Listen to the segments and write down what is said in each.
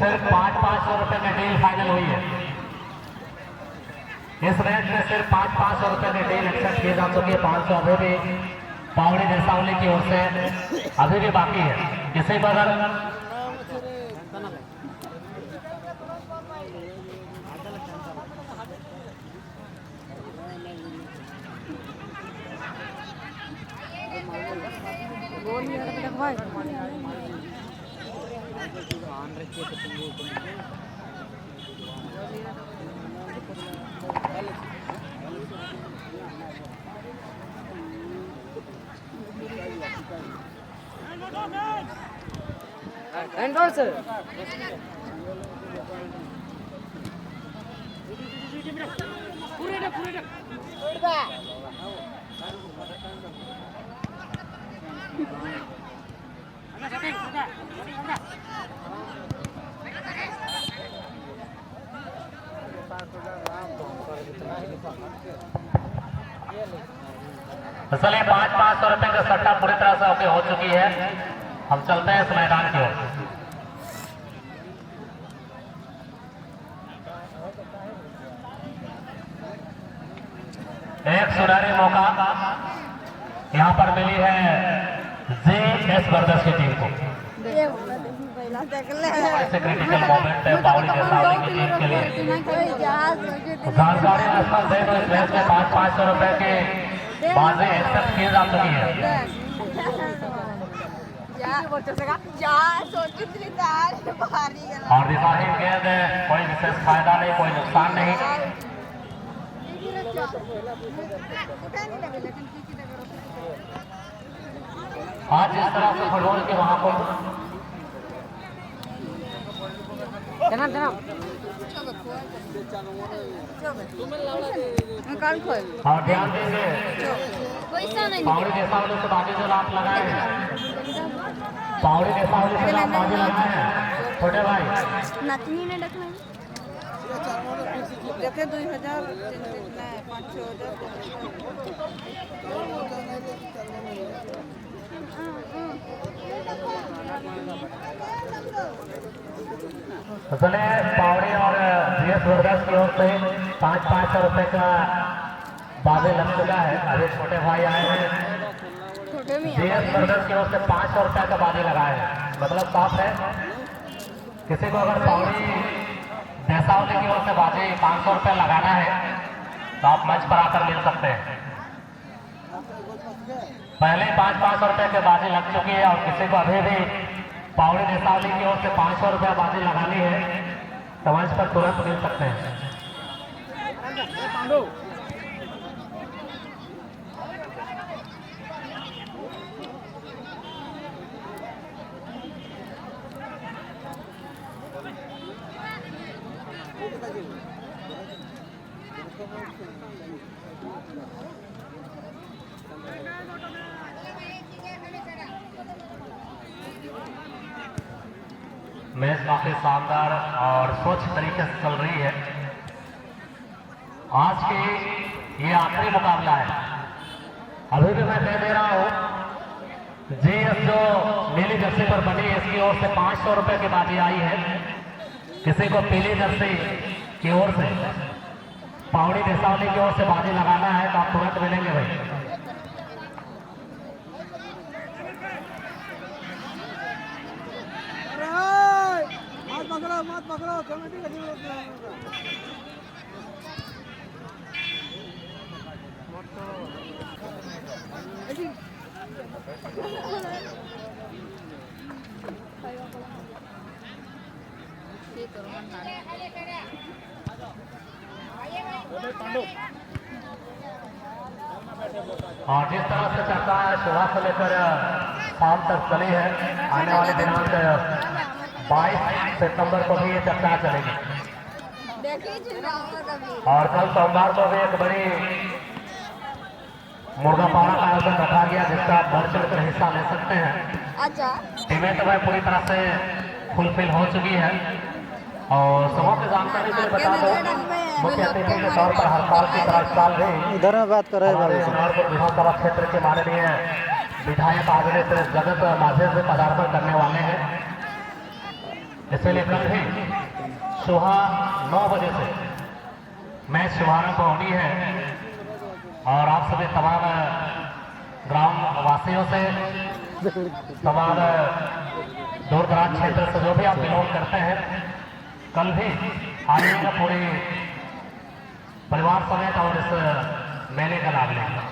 सिर्फ 500 रुपए में डील फाइनल हुई है। इस मैच में सिर्फ 500 रुपए में डील एक्सेप्ट किए जा चुकी है। 500 अभी भी पावड़ी देसावली की ओर से अभी भी बाकी है। किसी को अगर चलिए 500 रुपए का सट्टा पूरी तरह से ओके हो चुकी है। हम चलते हैं इस मैदान की ओर। एक सुनहरी मौका यहाँ पर मिली है JS ब्रदर्स की टीम को। ऐसे क्रिटिकल मोमेंट है पावड़ी देसावली की टीम के लिए। जानकारी नस्ल दे तो इस मैच में 500 रुपए के बाजी एक्सेप्ट किए जा चुकी है। और दिखाही गेंद है, कोई विशेष फायदा नहीं, कोई नुकसान नहीं। आज इस तरह से फुटबॉल के वहां पर और ध्यान दीजिए पावड़ी देसावली से बाजी जो लाभ लगाए हैं, पावड़ी देसावली से लाभ बाजी लगाए हैं छोटे भाई नतनी ने डकना देखे 2000 चले पावड़ी और JS ब्रदर्स की ओर से 500 रुपए का बाजी लग चुका है। अभी छोटे भाई आए हैं, JS ब्रदर्स की ओर से 500 रुपए का बाजी लगाए हैं। मतलब साफ है, किसी को अगर पावड़ी देसावली की ओर से बाजी 500 रुपए लगाना है तो आप मंच पर आकर मिल सकते हैं। पहले 500 रुपए के बाजी लग चुकी है और किसी को अभी भी पावड़ी देसावली की ओर से 500 रुपया बाजी लगानी है तो मंच पर तुरंत मिल सकते हैं। मैच काफी शानदार और स्वच्छ तरीके से चल रही है। आज की ये आखिरी मुकाबला है। अभी भी मैं कह दे रहा हूँ JS जो नीली जर्सी पर बनी है इसकी ओर से 500 रुपए की बाजी आई है। किसी को पीली जर्सी की ओर से पावड़ी देसावली की ओर से बाजी लगाना है तो आप तुरंत मिलेंगे भाई। मत पकड़ो कमेटी का और जिस तरह से चर्चा है सुबह से लेकर शाम तक चली है, आने वाले दिनांक 22 सितंबर को भी ये चर्चा चलेगी। और कल सोमवार को भी एक बड़ी मुर्गा पाड़ा का आयोजन रखा गया जिसका आप बढ़ चढ़ कर हिस्सा ले सकते हैं। टीमें तो वह पूरी तरह से फुलफिल हो चुकी है। और समूह की जानकारी के लिए बता दो मुख्य अतिथि के तौर पर हर साल की तरह इस साल भी इधर में बात कर रहे हैं विधानसभा क्षेत्र के माननीय विधायक आदरणीय श्री जगत माझे से पदार्पण करने वाले हैं। इसलिए कल भी सुबह 9 बजे से मैच शुभारंभ होनी है और आप सभी तमाम ग्राम वासियों से, तमाम दूर दराज क्षेत्र से जो भी आप बिलोंग करते हैं, कल भी आइएगा पूरी परिवार समेत और इस मेले का लाभ लेंगे।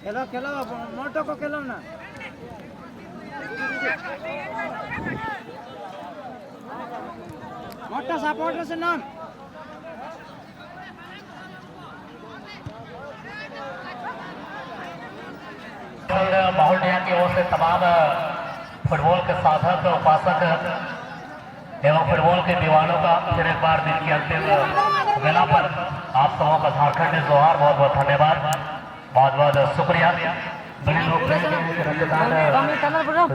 खेलो खेलो मोटो को खेलो ना मोटा सपोर्टर से नाम महोदया की ओर से तमाम फुटबॉल के साधक, उपासक एवं फुटबॉल के दीवानों का फिर एक बार दिन की अंतिम वेला पर आप सबों का झारखंड जोहार, बहुत बहुत धन्यवाद, बहुत बहुत शुक्रिया। बड़े लोग रक्तदान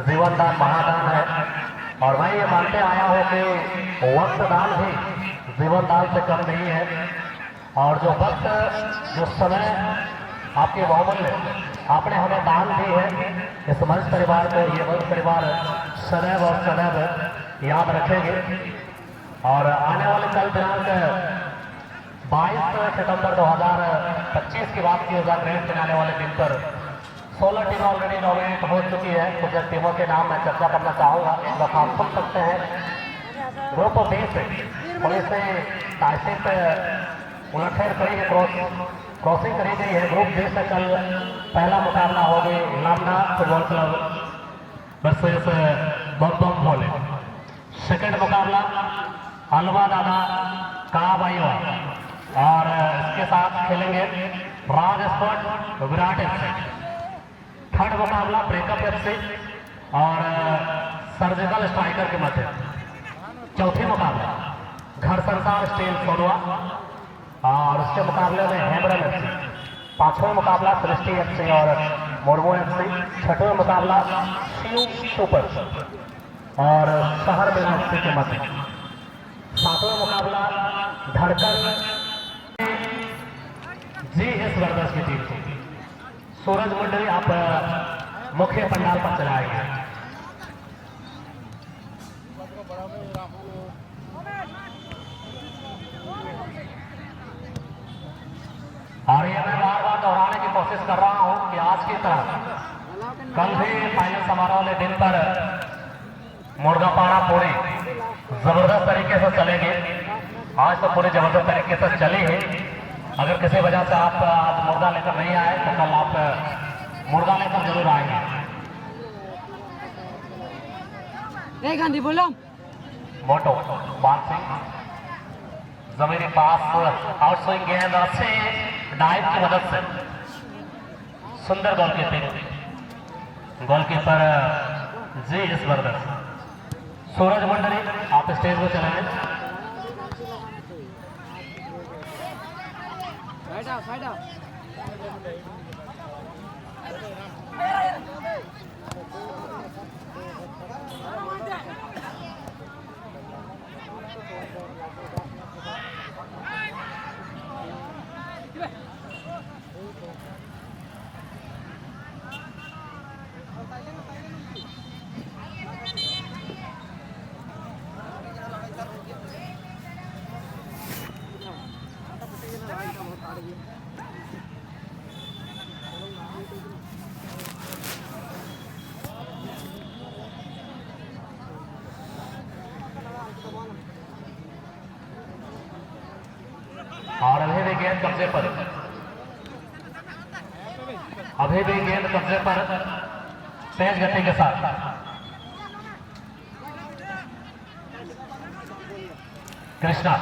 जीवन दान महादान है और मैं ये मानते आया हूँ कि वक्त दान भी जीवन दान से कम नहीं है और जो वक्त, जो समय आपके बहुमूल्य आपने हमें दान दी है, इस वंश परिवार को, ये वंश परिवार सदैव और सदैव याद रखेंगे। और आने वाले कल दिनांक 22 सितंबर 2025 की बात की जाए, ग्रैंड फिनाले वाले दिन पर 16 टीमें ऑलरेडी नॉमिनेट हो चुकी है। कुछ टीमों के नाम मैं चर्चा करना चाहूँगा, इस वक्त आप सुन सकते हैं। ग्रुप बी से थोड़ी से ताशिक उलटफेर करी है, क्रॉसिंग करी गई है। ग्रुप बी से कल पहला मुकाबला होगी लामना फुटबॉल क्लब वर्सेस बम भोले। सेकंड मुकाबला हलवा दादा काबाईवा और इसके साथ खेलेंगे राज स्पोर्ट विराट एफसी। थर्ड मुकाबला ब्रेकअप एफसी और सर्जिकल स्ट्राइकर के मध्य। चौथी मुकाबला घर संसार स्टील सोनवा और उसके मुकाबले में हेमरन एफसी। पांचवें मुकाबला सृष्टि एफसी और मोरमो एफसी। छठवें मुकाबला शिव सुपर और शहर में एफसी के मध्य। सातवें मुकाबला धड़कन GS ब्रदर्स की टीम थी। सूरज मंडली आप मुख्य पंडाल पर चलाएंगे। और ये मैं बार बार दोहराने की कोशिश कर रहा हूं कि आज की तरह कल भी फाइनल समारोह वाले दिन पर मुर्गापाड़ा पूरी जबरदस्त तरीके से चलेगी। आज तो पूरी जबरदस्त तरीके से चली है। अगर किसी वजह से आप आज मुर्गा लेकर नहीं आए तो कल आप मुर्गा लेकर जरूर आएंगे। नहीं गांधी बोलो मोटो बात सिंह जमीनी पास आउट स्विंग गेंद अच्छे डाइव की मदद से सुंदर गोलकीपर GS ब्रदर्स। सूरज मंडली आप स्टेज पर चलेंगे। साइड आओ और अभी भी गेंद कब्जे पर, अभी भी गेंद कब्जे पर तेज गति के साथ। कृष्णा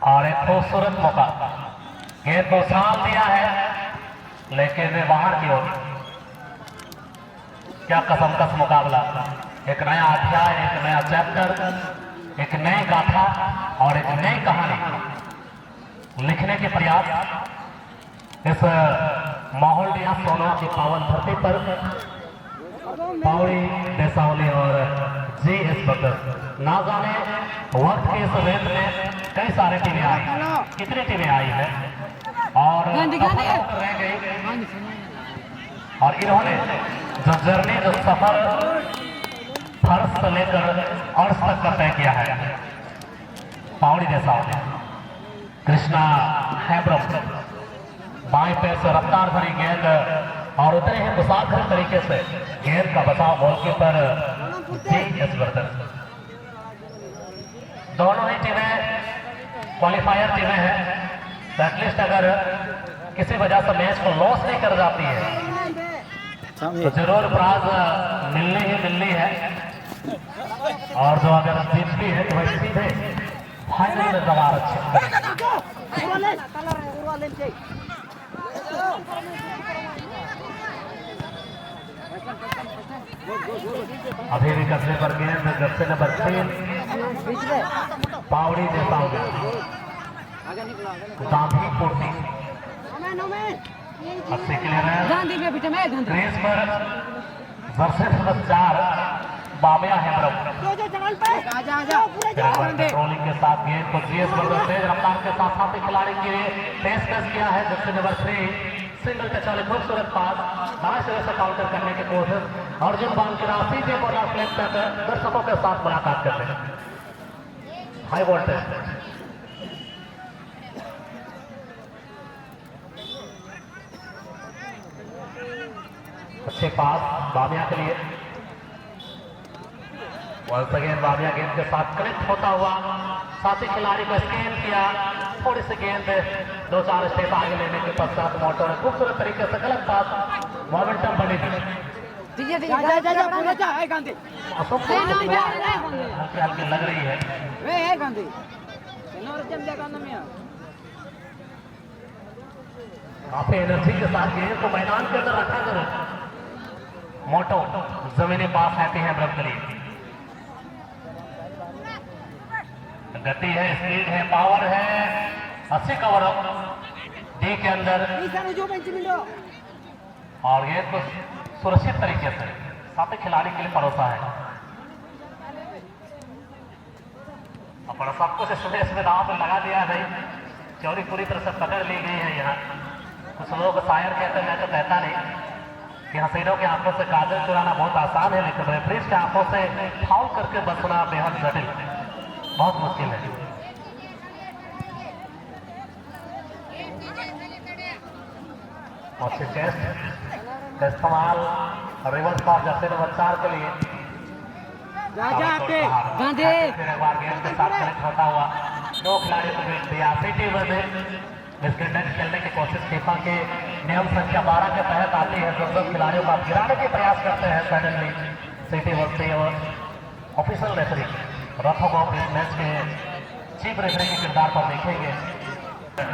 और एक खूबसूरत मौका, गेंद को उछाल दिया है लेकिन बाहर की ओर। क्या कसमकस मुकाबला, एक नया अध्याय, एक नया चैप्टर, एक नई गाथा और एक नई कहानी लिखने के प्रयास इस माहौल दिया सोनवा की पावन धरती पर। पावड़ी, देसावली और जीएस बर्दर्स, ना जाने वक्त के इस रेत में कई सारे टीमें आई, कितनी टीमें आई है और रह गई। और इन्होंने जो जर्नी, जो सफर फर्श से लेकर अर्श तक का तय किया है। पावड़ी देसावली, कृष्णा हैब्रम बाएं पैर से रफ्तार भरी गेंद और उतने ही मुसाफिर तरीके से गेंद का बचाव गोलकीपर जीएस बर्दर्स। दोनों ही टीमें क्वालिफायर टीमें हैं, तो एटलीस्ट अगर किसी वजह से मैच को लॉस नहीं कर जाती है तो जरूर प्राइज मिलनी है। और जो अगर जीतती है तो वही सीधे फाइनल में दवा अभी भी कब्जे पर गेंद, जर्सी नंबर 3 पावड़ी देसावली, गांधी पूर्ति 80 क्लियर क्रेज पर जर्सी नंबर 4 बाबिया हैब्रम पेट्रोलिंग के साथ गेंद को जीएस बर्दर्स तेज रफ्तार के साथ साथी खिलाड़ी के पेशकश किया है। जर्सी नंबर 3 सिंगल टच वाले खूबसूरत पास, दाएं सिरे से काउंटर करने की कोशिश। अर्जुन बांकीरासी के बॉलर फ्लैग तक दर्शकों के साथ मुलाकात करते हैं। हाई वोल्टेज अच्छे पास बाबिया के लिए। वंस अगेन बाबिया गेंद के साथ कनेक्ट होता हुआ साथी खिलाड़ी को स्कैन किया, थोड़ी सी गेंद 2-4 स्टेप आगे लेने के पश्चात मोटर ने खूबसूरत तरीके से गलत पास मोमेंटम बनी हल्की लग रही है। काफी एनर्जी के साथ गेंद को मैदान के अंदर रखा करो। मोटो जमीनी पास आते हैं ब्रब के लिए। गति है, स्पीड है, पावर है, 80 कवर डी के अंदर और ये तो सुरक्षित तरीके से साथी खिलाड़ी के लिए परोसा है। अपना सब कुछ इसमें दाव पर लगा दिया है भाई, चौरी पूरी तरह से पकड़ ली गई है। यहाँ कुछ लोग शायर कहते हैं, मैं तो कहता नहीं कि हसीनों की आंखों से काजल चुराना बहुत आसान है, लेकिन रेफरीज की आंखों से फाउल करके बचना बेहद जटिल, बहुत मुश्किल है। और चेस्ट का इस्तेमाल रिवर्स पास जर्सी नंबर 4 के लिए। फिर एक बार गेंद के साथ कनेक्ट होता हुआ 2 खिलाड़ियों को गेंद दिया। सिटी में मिसकंडक्ट खेलने की कोशिश फीफा के नियम संख्या 12 के तहत आती है। 10 खिलाड़ियों को गिराने के प्रयास करते हैं सडनली सिटी वर्ती और ऑफिशियल रेफरी रथों को इस मैच के चीफ रेफरी के किरदार पर देखेंगे।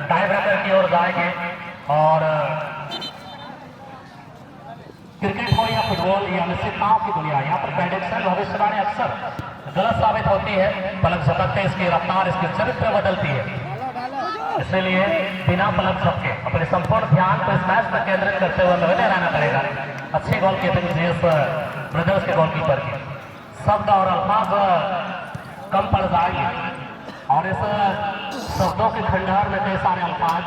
टाई ब्रेकर की ओर जाएंगे और क्रिकेट हो या फुटबॉल या निश्चितताओं की दुनिया, यहाँ पर प्रेडिक्शन भविष्यवाणी अक्सर गलत साबित होती है। पलक झपकते इसकी रफ्तार, इसकी चरित्र बदलती है। इसलिए बिना पलक झपके अपने संपूर्ण ध्यान को इस मैच पर केंद्रित करते हुए लगे रहना पड़ेगा। अच्छी गोलकीपिंग जीएस ब्रदर्स के गोलकीपर की। शब्द और अल्फाज कम पड़ जाएंगे और इस शब्दों के खंडहर में कई सारे अल्फाज,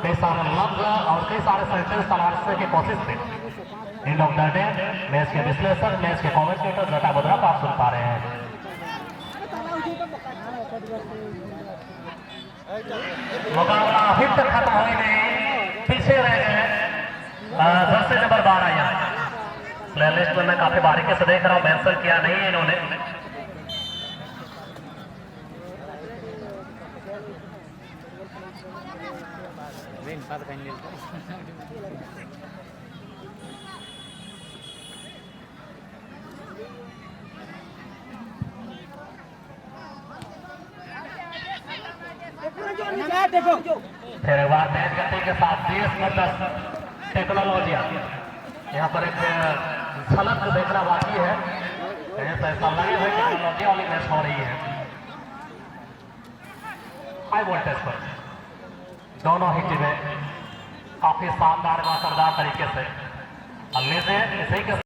कई सारे लफ्ज और कई सारे सेंटेंस तलाशने की कोशिश में इन लोग डटे। मैच के विश्लेषक, मैच के कॉमेंटेटर जटा मुद्रा को आप सुन पा रहे हैं। मुकाबला अभी तक खत्म हुई नहीं, पीछे रह गए जर्सी नंबर 12। यहाँ प्लेलिस्ट में मैं काफी बारीकी से देख रहा हूँ, मेंशन किया नहीं है इन्होंने। देखो फिर एक बार तेज गति के साथ 20 टेक्नोलॉजिया, यहाँ पर एक झलक देखना बाकी है। ऐसा लगे हुए टेक्नोलॉजी वाली मैच हो रही है हाई वोल्टेज पर। दोनों ही टीमें काफी शानदार व असरदार तरीके से इसी के